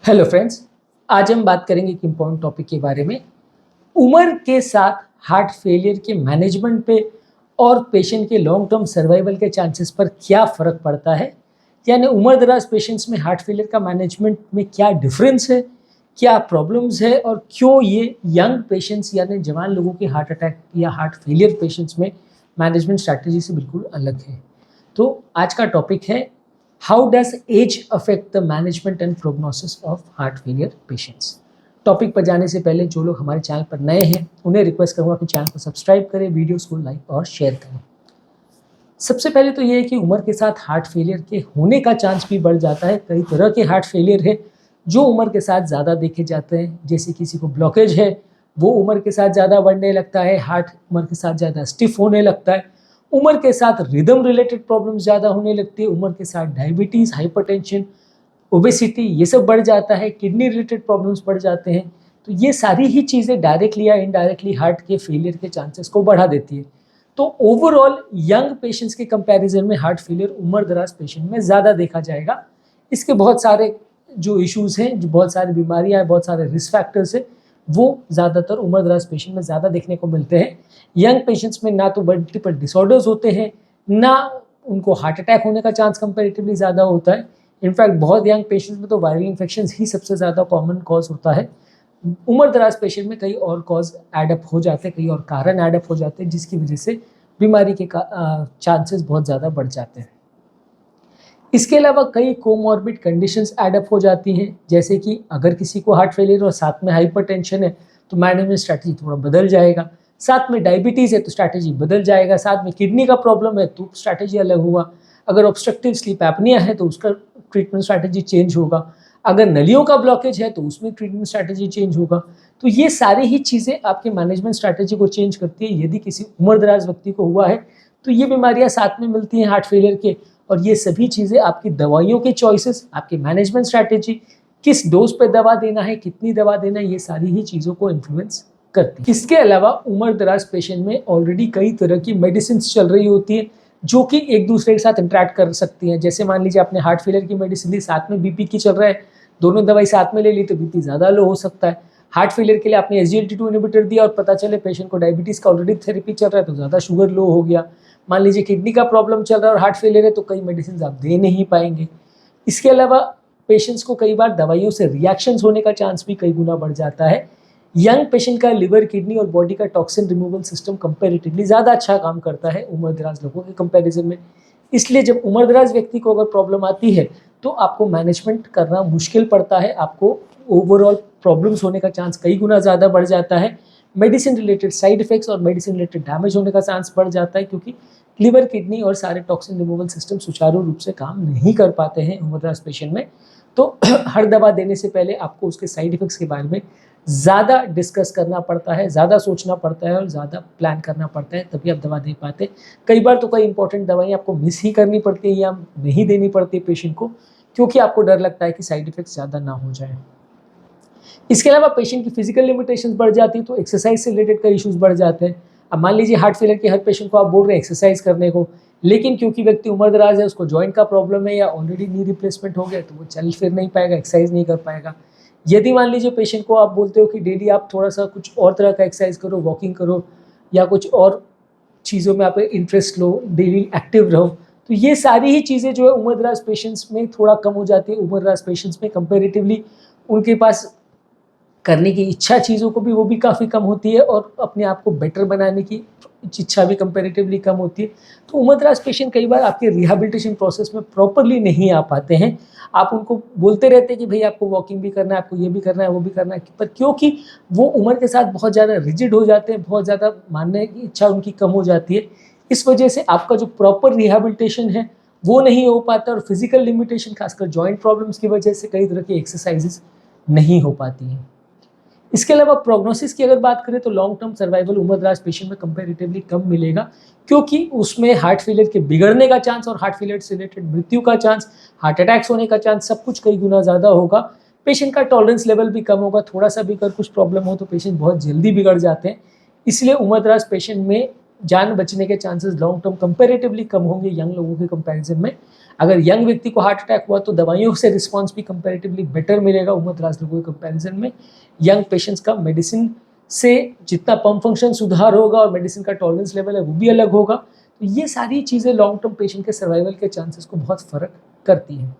Hello friends, आज हम बात करेंगे एक इम्पॉर्टेंट टॉपिक के बारे में। उम्र के साथ हार्ट फेलियर के मैनेजमेंट पे और पेशेंट के लॉन्ग टर्म सर्वाइवल के चांसेस पर क्या फ़र्क पड़ता है, यानी उम्र दराज पेशेंट्स में हार्ट फेलियर का मैनेजमेंट में क्या डिफरेंस है, क्या प्रॉब्लम्स है और क्यों ये यंग पेशेंट्स यानी जवान लोगों के हार्ट अटैक या हार्ट फेलियर पेशेंट्स में मैनेजमेंट स्ट्रैटेजी से बिल्कुल अलग है। तो आज का टॉपिक है how does age affect the management and prognosis of heart failure patients. Topic पर जाने से पहले जो लोग हमारे चैनल पर नए हैं उन्हें रिक्वेस्ट करूंगा कि चैनल को सब्सक्राइब करें, वीडियोस को लाइक और शेयर करें। सबसे पहले तो ये है कि उम्र के साथ हार्ट फेलियर के होने का चांस भी बढ़ जाता है। कई तरह के हार्ट फेलियर है जो उम्र के साथ ज़्यादा देखे जाते हैं। जैसे किसी को ब्लॉकेज है वो उम्र के साथ ज़्यादा बढ़ने लगता है, हार्ट उम्र के साथ ज़्यादा स्टिफ होने लगता है, उम्र के साथ रिदम रिलेटेड प्रॉब्लम्स ज़्यादा होने लगती है, उम्र के साथ डायबिटीज़, हाइपरटेंशन, ओबेसिटी ये सब बढ़ जाता है, किडनी रिलेटेड प्रॉब्लम्स बढ़ जाते हैं। तो ये सारी ही चीज़ें डायरेक्टली या इनडायरेक्टली हार्ट के फेलियर के चांसेस को बढ़ा देती है। तो ओवरऑल यंग पेशेंट्स के कंपैरिजन में हार्ट फेलियर उम्र दराज पेशेंट में ज़्यादा देखा जाएगा। इसके बहुत सारे जो इश्यूज़ हैं, जो बहुत सारी बीमारियाँ हैं, बहुत सारे रिस्क फैक्टर्स हैं, वो ज़्यादातर उम्र दराज पेशेंट में ज़्यादा देखने को मिलते हैं। यंग पेशेंट्स में ना तो मल्टीपल डिसऑर्डर्स होते हैं, ना उनको हार्ट अटैक होने का चांस कंपैरेटिवली ज़्यादा होता है। इनफैक्ट बहुत यंग पेशेंट्स में तो वायरल इन्फेक्शंस ही सबसे ज़्यादा कॉमन कॉज होता है। उम्र दराज पेशेंट में कई और कॉज एडअप हो जाते हैं, कई और कारण एडअप हो जाते हैं, जिसकी वजह से बीमारी के चांसेस बहुत ज़्यादा बढ़ जाते हैं। इसके अलावा कई कोमॉर्बिड कंडीशंस एडअप हो जाती हैं। जैसे कि अगर किसी को हार्ट फेलियर और साथ में हाइपरटेंशन है तो मैनेजमेंट स्ट्रैटेजी थोड़ा बदल जाएगा, साथ में डायबिटीज़ है तो स्ट्रैटेजी बदल जाएगा, साथ में किडनी का प्रॉब्लम है तो स्ट्रैटेजी अलग हुआ, अगर ऑब्स्ट्रक्टिव स्लीप एपनिया है तो उसका ट्रीटमेंट स्ट्रैटेजी चेंज होगा, अगर नलियों का ब्लॉकेज है तो उसमें ट्रीटमेंट स्ट्रैटेजी चेंज होगा। तो ये सारी ही चीज़ें आपके मैनेजमेंट स्ट्रैटेजी को चेंज करती है। यदि किसी उम्र दराज व्यक्ति को हुआ है तो ये बीमारियां साथ में मिलती हैं हार्ट फेलियर के, और ये सभी चीज़ें आपकी दवाइयों के चॉइसेस, आपकी मैनेजमेंट स्ट्रैटेजी, किस डोज पे दवा देना है, कितनी दवा देना है, ये सारी ही चीज़ों को इन्फ्लुएंस करती है। इसके अलावा उम्र दराज पेशेंट में ऑलरेडी कई तरह की मेडिसिन चल रही होती है जो कि एक दूसरे के साथ इंटरेक्ट कर सकती हैं। जैसे मान लीजिए आपने हार्ट फेलियर की मेडिसिन ली, साथ में बीपी की चल रहा है, दोनों दवाई साथ में ले ली तो बीपी ज़्यादा लो हो सकता है। हार्ट फेलियर के लिए आपने SGLT2 इनहिबिटर दिया और पता चले पेशेंट को डायबिटीज़ का ऑलरेडी थेरेपी चल रहा है तो ज़्यादा शुगर लो हो गया। मान लीजिए किडनी का प्रॉब्लम चल रहा है और हार्ट फेलियर है तो कई मेडिसिन आप दे नहीं पाएंगे। इसके अलावा पेशेंट्स को कई बार दवाइयों से रिएक्शंस होने का चांस भी कई गुना बढ़ जाता है। यंग पेशेंट का लिवर, किडनी और बॉडी का टॉक्सिन रिमूवल सिस्टम कंपैरेटिवली ज़्यादा अच्छा काम करता है उम्र दराज लोगों के कंपैरिजन में। इसलिए जब उम्र दराज व्यक्ति को अगर प्रॉब्लम आती है तो आपको मैनेजमेंट करना मुश्किल पड़ता है, आपको ओवरऑल प्रॉब्लम्स होने का चांस कई गुना ज़्यादा बढ़ जाता है। मेडिसिन रिलेटेड साइड इफेक्ट्स और मेडिसिन रिलेटेड डैमेज होने का चांस बढ़ जाता है, क्योंकि लिवर, किडनी और सारे टॉक्सिन रिमूवल सिस्टम सुचारू रूप से काम नहीं कर पाते हैं उम्र दराज पेशेंट में। तो हर दवा देने से पहले आपको उसके साइड इफेक्ट्स के बारे में ज़्यादा डिस्कस करना पड़ता है, ज़्यादा सोचना पड़ता है और ज़्यादा प्लान करना पड़ता है, तभी आप दवा दे पाते हैं। कई बार तो कई इंपॉर्टेंट दवाइयाँ आपको मिस ही करनी पड़ती है या नहीं देनी पड़ती है पेशेंट को, क्योंकि आपको डर लगता है कि साइड इफेक्ट्स ज़्यादा ना हो जाए। इसके अलावा पेशेंट की फिजिकल लिमिटेशंस बढ़ जाती है तो एक्सरसाइज से रिलेटेड कई इश्यूज बढ़ जाते हैं। अब मान लीजिए हार्ट फेलियर के हर पेशेंट को आप बोल रहे हैं एक्सरसाइज करने को, लेकिन क्योंकि व्यक्ति उम्र दराज है, उसको जॉइंट का प्रॉब्लम है या ऑलरेडी नी रिप्लेसमेंट हो गया तो वो चल फिर नहीं पाएगा, एक्सरसाइज नहीं कर पाएगा। यदि मान लीजिए पेशेंट को आप बोलते हो कि डेली आप थोड़ा सा कुछ और तरह का एक्सरसाइज करो, वॉकिंग करो या कुछ और चीज़ों में आप इंटरेस्ट लो, डेली एक्टिव रहो, तो ये सारी ही चीज़ें जो है उम्र दराज पेशेंट्स में थोड़ा कम हो जाती है। उम्र दराज पेशेंट्स में कंपेरेटिवली उनके पास करने की इच्छा चीज़ों को भी वो भी काफ़ी कम होती है और अपने आप को बेटर बनाने की इच्छा भी कंपैरेटिवली कम होती है। तो उम्र दराज पेशेंट कई बार आपके रिहैबिलिटेशन प्रोसेस में प्रॉपरली नहीं आ पाते हैं। आप उनको बोलते रहते हैं कि भाई आपको वॉकिंग भी करना है, आपको ये भी करना है, वो भी करना है, पर क्योंकि वो उम्र के साथ बहुत ज़्यादा रिजिड हो जाते हैं, बहुत ज़्यादा मानने की इच्छा उनकी कम हो जाती है, इस वजह से आपका जो प्रॉपर रिहैबिलिटेशन है वो नहीं हो पाता और फिजिकल लिमिटेशन खासकर जॉइंट प्रॉब्लम्स की वजह से कई तरह की एक्सरसाइजेज नहीं हो पाती हैं। इसके अलावा प्रोग्नोसिस की अगर बात करें तो लॉन्ग टर्म सर्वाइवल उम्र दराज पेशेंट में कंपैरेटिवली कम मिलेगा, क्योंकि उसमें हार्ट फेलियर के बिगड़ने का चांस और हार्ट फेलियर से रिलेटेड मृत्यु का चांस, हार्ट अटैक्स होने का चांस सब कुछ कई गुना ज़्यादा होगा। पेशेंट का टॉलरेंस लेवल भी कम होगा, थोड़ा सा भी अगर कुछ प्रॉब्लम हो तो पेशेंट बहुत जल्दी बिगड़ जाते हैं। इसलिए उम्र दराज पेशेंट में जान बचने के चांसेस लॉन्ग टर्म कंपैरेटिवली कम होंगे यंग लोगों के कंपैरिजन में। अगर यंग व्यक्ति को हार्ट अटैक हुआ तो दवाइयों से रिस्पॉन्स भी कंपैरेटिवली बेटर मिलेगा उम्रदराज लोगों के कंपैरिजन में। यंग पेशेंट्स का मेडिसिन से जितना पम्प फंक्शन सुधार होगा और मेडिसिन का टॉलरेंस लेवल है वो भी अलग होगा। तो ये सारी चीज़ें लॉन्ग टर्म पेशेंट के सर्वाइवल के चांसेस को बहुत फ़र्क करती हैं।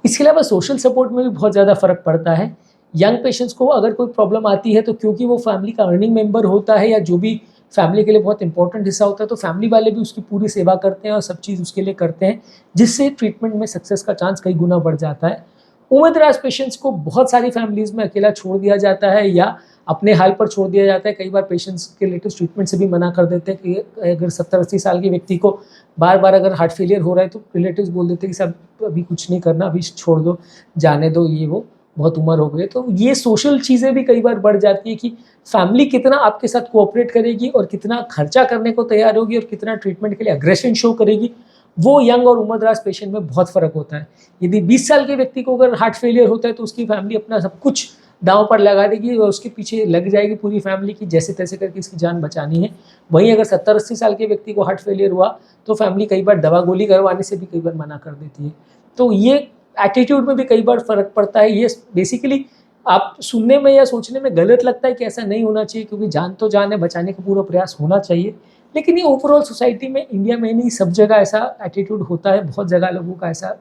इसके अलावा सोशल सपोर्ट में भी बहुत ज़्यादा फ़र्क पड़ता है। यंग पेशेंट्स को अगर कोई प्रॉब्लम आती है तो क्योंकि वो फैमिली का अर्निंग मेंबर होता है या जो भी फैमिली के लिए बहुत इंपॉर्टेंट हिस्सा होता है, तो फैमिली वाले भी उसकी पूरी सेवा करते हैं और सब चीज़ उसके लिए करते हैं, जिससे ट्रीटमेंट में सक्सेस का चांस कई गुना बढ़ जाता है। उम्रदराज पेशेंट्स को बहुत सारी फैमिलीज़ में अकेला छोड़ दिया जाता है या अपने हाल पर छोड़ दिया जाता है। कई बार पेशेंट्स के रिलेटिव्स ट्रीटमेंट से भी मना कर देते हैं कि अगर 70-80 साल के व्यक्ति को बार बार अगर हार्ट फेलियर हो रहा है तो रिलेटिव्स बोल देते हैं कि साहब अभी कुछ नहीं करना, अभी छोड़ दो, जाने दो, ये वो बहुत उम्र हो गई। तो ये सोशल चीज़ें भी कई बार बढ़ जाती है कि फैमिली कितना आपके साथ कोऑपरेट करेगी और कितना खर्चा करने को तैयार होगी और कितना ट्रीटमेंट के लिए अग्रेशन शो करेगी, वो यंग और उम्रदराज पेशेंट में बहुत फ़र्क होता है। यदि 20 साल के व्यक्ति को अगर हार्ट फेलियर होता है तो उसकी फैमिली अपना सब कुछ दांव पर लगा देगी और उसके पीछे लग जाएगी पूरी फैमिली की, जैसे तैसे करके इसकी जान बचानी है। वहीं अगर 70-80 साल के व्यक्ति को हार्ट फेलियर हुआ तो फैमिली कई बार दवा गोली करवाने से भी कई बार मना कर देती है। तो ये एटीट्यूड में भी कई बार फ़र्क पड़ता है। ये बेसिकली आप सुनने में या सोचने में गलत लगता है कि ऐसा नहीं होना चाहिए, क्योंकि जान तो जान है, बचाने का पूरा प्रयास होना चाहिए। लेकिन ये ओवरऑल सोसाइटी में, इंडिया में नहीं, सब जगह ऐसा एटीट्यूड होता है। बहुत जगह लोगों का ऐसा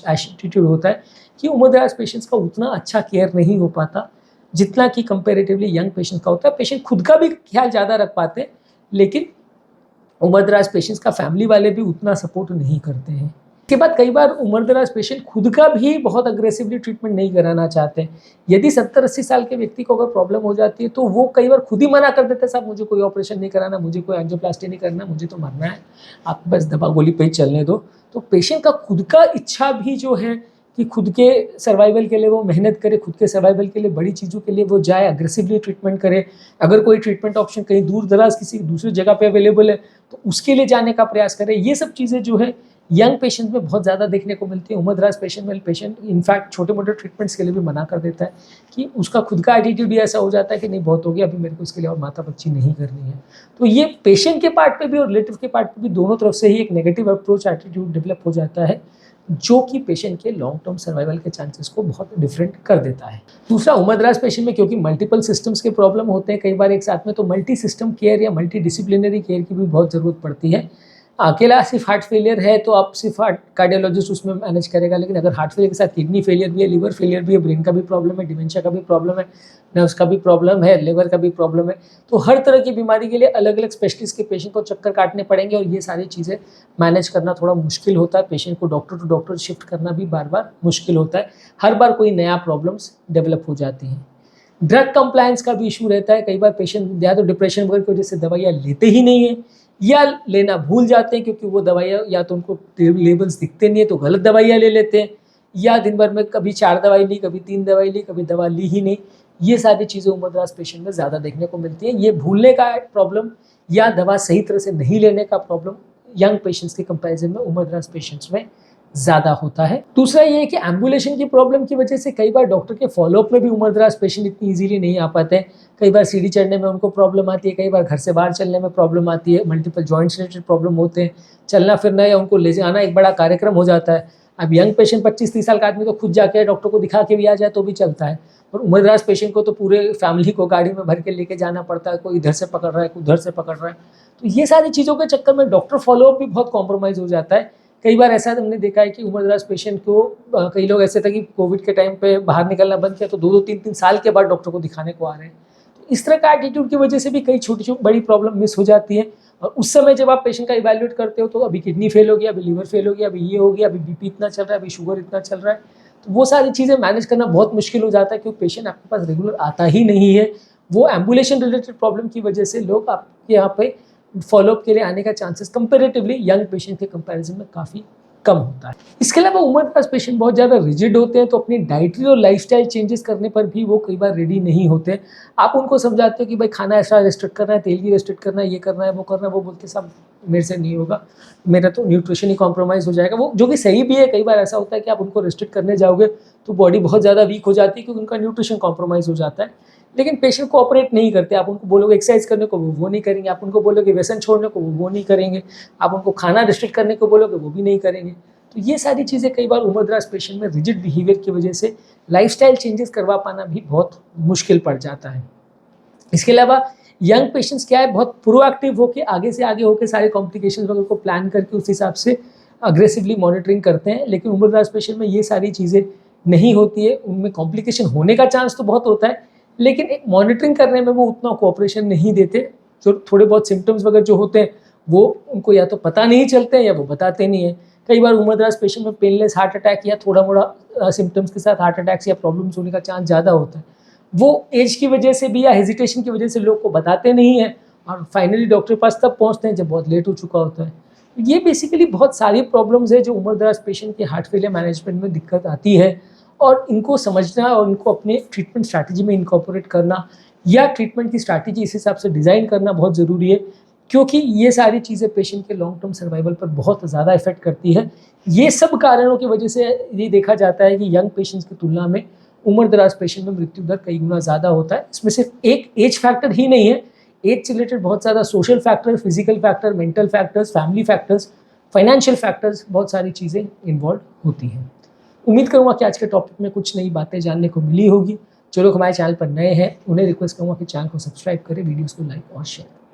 एटीट्यूड होता है कि उम्रदराज पेशेंट्स का उतना अच्छा केयर नहीं हो पाता जितना कि कंपेरेटिवली यंग पेशेंट का होता है। पेशेंट खुद का भी ख्याल ज़्यादा रख पाते हैं, लेकिन उम्रदराज पेशेंट्स का फैमिली वाले भी उतना सपोर्ट नहीं करते हैं। इसके बाद कई बार उम्रदराज पेशेंट खुद का भी बहुत अग्रेसिवली ट्रीटमेंट नहीं कराना चाहते हैं। यदि 70-80 साल के व्यक्ति को अगर प्रॉब्लम हो जाती है तो वो कई बार खुद ही मना कर देते हैं, साहब मुझे कोई ऑपरेशन नहीं कराना, मुझे कोई एंजियोप्लास्टी नहीं करना, मुझे तो मरना है, आप बस दवा गोली पे ही चलने दो। तो पेशेंट का खुद का इच्छा भी जो है कि खुद के सर्वाइवल के लिए वो मेहनत करे, खुद के सर्वाइवल के लिए बड़ी चीज़ों के लिए वो जाए, अग्रेसिवली ट्रीटमेंट करे। अगर कोई ट्रीटमेंट ऑप्शन कहीं दूर दराज किसी दूसरी जगह पे अवेलेबल है तो उसके लिए जाने का प्रयास करे। ये सब चीज़ें जो है यंग पेशेंट में बहुत ज़्यादा देखने को मिलती है। उम्रदराज पेशेंट में पेशेंट इनफैक्ट छोटे मोटे ट्रीटमेंट्स के लिए भी मना कर देता है कि उसका खुद का एटीट्यूड भी ऐसा हो जाता है कि नहीं, बहुत हो गया, अभी मेरे को इसके लिए और माथा पच्ची नहीं करनी है। तो ये पेशेंट के पार्ट पे भी और रिलेटिव के पार्ट पे भी दोनों तरफ से ही एक नेगेटिव अप्रोच एटीट्यूड डेवलप हो जाता है, जो कि पेशेंट के लॉन्ग टर्म सर्वाइवल के चांसेस को बहुत डिफरेंट कर देता है। दूसरा, उम्रदराज पेशेंट में क्योंकि मल्टीपल सिस्टम्स के प्रॉब्लम होते हैं कई बार एक साथ में, तो मल्टी सिस्टम केयर या मल्टी डिसिप्लिनरी केयर की भी बहुत ज़रूरत पड़ती है। अकेला सिर्फ हार्ट फेलियर है तो आप सिर्फ हार्ट कार्डियोलॉजिस्ट उसमें मैनेज करेगा, लेकिन अगर हार्ट फेलियर के साथ किडनी फेलियर भी है, लिवर फेलियर भी है, ब्रेन का भी प्रॉब्लम है, डिमेंशिया का भी प्रॉब्लम है, नर्व्स का भी प्रॉब्लम है, लिवर का भी प्रॉब्लम है, तो हर तरह की बीमारी के लिए अलग अलग स्पेशलिस्ट के पेशेंट को चक्कर काटने पड़ेंगे और ये सारी चीज़ें मैनेज करना थोड़ा मुश्किल होता है। पेशेंट को डॉक्टर टू डॉक्टर शिफ्ट करना भी बार बार मुश्किल होता है, हर बार कोई नया प्रॉब्लम्स डेवलप हो जाती हैं। ड्रग कंप्लायंस का भी इशू रहता है। कई बार पेशेंट या तो डिप्रेशन वगैरह की वजह से दवाइयाँ लेते ही नहीं है या लेना भूल जाते हैं, क्योंकि वो दवाइयाँ या तो उनको लेबल्स दिखते नहीं है तो गलत दवाइयाँ ले लेते हैं, या दिन भर में कभी 4 दवाई ली, कभी 3 दवाई ली, कभी दवा ली ही नहीं। ये सारी चीज़ें उम्रदराज पेशेंट में ज़्यादा देखने को मिलती हैं। ये भूलने का प्रॉब्लम या दवा सही तरह से नहीं लेने का प्रॉब्लम यंग पेशेंट्स के कंपैरिजन में उम्रदराज पेशेंट्स में ज़्यादा होता है। दूसरा ये है कि एम्बुलेशन की प्रॉब्लम की वजह से कई बार डॉक्टर के फॉलोअप में भी उम्रदराज पेशेंट इतनी इजीली नहीं आ पाते हैं। कई बार सीढ़ी चढ़ने में उनको प्रॉब्लम आती है, कई बार घर से बाहर चलने में प्रॉब्लम आती है, मल्टीपल जॉइंट्स रिलेटेड प्रॉब्लम होते हैं, चलना फिरना या उनको ले जाना एक बड़ा कार्यक्रम हो जाता है। अब यंग पेशेंट 25-30 साल का आदमी तो खुद जाके डॉक्टर को दिखा के भी आ जाए तो भी चलता है, और उम्रदराज पेशेंट को तो पूरे फैमिली को गाड़ी में भर के लेके जाना पड़ता है, कोई इधर से पकड़ रहा है, कोई उधर से पकड़ रहा है। तो ये सारी चीज़ों के चक्कर में डॉक्टर फॉलोअप भी बहुत कॉम्प्रोमाइज़ हो जाता है। कई बार ऐसा हमने देखा है कि उम्रदराज पेशेंट को कई लोग ऐसे थे कि कोविड के टाइम पे बाहर निकलना बंद किया तो 2-2 3-3 साल के बाद डॉक्टर को दिखाने को आ रहे हैं। तो इस तरह का एटीट्यूड की वजह से भी कई छोटी-छोटी बड़ी प्रॉब्लम मिस हो जाती है, और उस समय जब आप पेशेंट का इवैल्यूएट करते हो तो अभी किडनी फेल हो गया, अभी लिवर फेल हो गया, अभी ये हो गया, अभी बीपी इतना चल रहा है, अभी शुगर इतना चल रहा है। तो वो सारी चीज़ें मैनेज करना बहुत मुश्किल हो जाता है, क्योंकि पेशेंट आपके पास रेगुलर आता ही नहीं है। वो एम्बुलेशन रिलेटेड प्रॉब्लम की वजह से लोग आपके यहाँ पे फॉलोअप के लिए आने का चांसेस कंपेरेटिवली यंग पेशेंट के कंपैरिजन में काफ़ी कम होता है। इसके अलावा उम्रदराज पेशेंट बहुत ज़्यादा रिजिड होते हैं, तो अपनी डाइटरी और लाइफस्टाइल चेंजेस करने पर भी वो कई बार रेडी नहीं होते। आप उनको समझाते हो कि भाई खाना ऐसा रेस्ट्रिक्ट करना है, तेल की रेस्ट्रिक्ट करना है, ये करना है, वो करना है, वो बोलते साहब मेरे से नहीं होगा, मेरा तो न्यूट्रिशन ही कॉम्प्रोमाइज़ हो जाएगा। वो जो कि सही भी है, कई बार ऐसा होता है कि आप उनको रेस्ट्रिक्ट करने जाओगे तो बॉडी बहुत ज़्यादा वीक हो जाती है, क्योंकि उनका न्यूट्रिशन कॉम्प्रोमाइज़ हो जाता है। लेकिन पेशेंट कोऑपरेट नहीं करते। आप उनको बोलोगे एक्सरसाइज करने को, वो नहीं करेंगे। आप उनको बोलोगे व्यसन छोड़ने को, वो नहीं करेंगे। आप उनको खाना रिस्ट्रिक्ट करने को बोलोगे, वो भी नहीं करेंगे। तो ये सारी चीज़ें कई बार उम्रदराज पेशेंट में रिजिड बिहेवियर की वजह से लाइफस्टाइल चेंजेस करवा पाना भी बहुत मुश्किल पड़ जाता है। इसके अलावा यंग पेशेंट्स क्या है, बहुत प्रोएक्टिव होकर आगे से आगे होकर सारे कॉम्प्लिकेशंस वगैरह को प्लान करके उस हिसाब से अग्रेसिवली मॉनिटरिंग करते हैं, लेकिन उम्रदराज पेशेंट में ये सारी चीज़ें नहीं होती है। उनमें कॉम्प्लिकेशन होने का चांस तो बहुत होता है, लेकिन एक मॉनिटरिंग करने में वो उतना कोऑपरेशन नहीं देते। जो थोड़े बहुत सिम्टम्स वगैरह जो होते हैं वो उनको या तो पता नहीं चलते हैं या वो बताते नहीं हैं। कई बार उम्रदराज पेशेंट में पेनलेस हार्ट अटैक या थोड़ा मोड़ा सिम्टम्स के साथ हार्ट अटैक्स या प्रॉब्लम्स होने का चांस ज़्यादा होता है। वो एज की वजह से भी या हेजिटेशन की वजह से लोग को बताते नहीं हैं और फाइनली डॉक्टर के पास तब पहुंचते हैं जब बहुत लेट हो चुका होता है। ये बेसिकली बहुत सारी प्रॉब्लम्स है जो उम्रदराज पेशेंट के हार्ट फेलियर मैनेजमेंट में दिक्कत आती है, और इनको समझना और इनको अपने ट्रीटमेंट स्ट्रैटेजी में इनकॉर्पोरेट करना या ट्रीटमेंट की स्ट्रैटेजी इस हिसाब से डिज़ाइन करना बहुत ज़रूरी है, क्योंकि ये सारी चीज़ें पेशेंट के लॉन्ग टर्म सर्वाइवल पर बहुत ज़्यादा इफेक्ट करती है। ये सब कारणों की वजह से ये देखा जाता है कि यंग पेशेंट्स की तुलना में उम्रदराज पेशेंट में मृत्यु दर कई गुना ज़्यादा होता है। इसमें सिर्फ एक एज फैक्टर ही नहीं है, एज से रिलेटेड बहुत ज़्यादा social factor, physical factor, mental factors, family factors, financial factors, बहुत सारी चीज़ें इन्वॉल्व होती हैं। उम्मीद करूँगा कि आज के टॉपिक में कुछ नई बातें जानने को मिली होगी। जो लोग हमारे चैनल पर नए हैं उन्हें रिक्वेस्ट करूँगा कि चैनल को सब्सक्राइब करें, वीडियोज़ को लाइक और शेयर करें।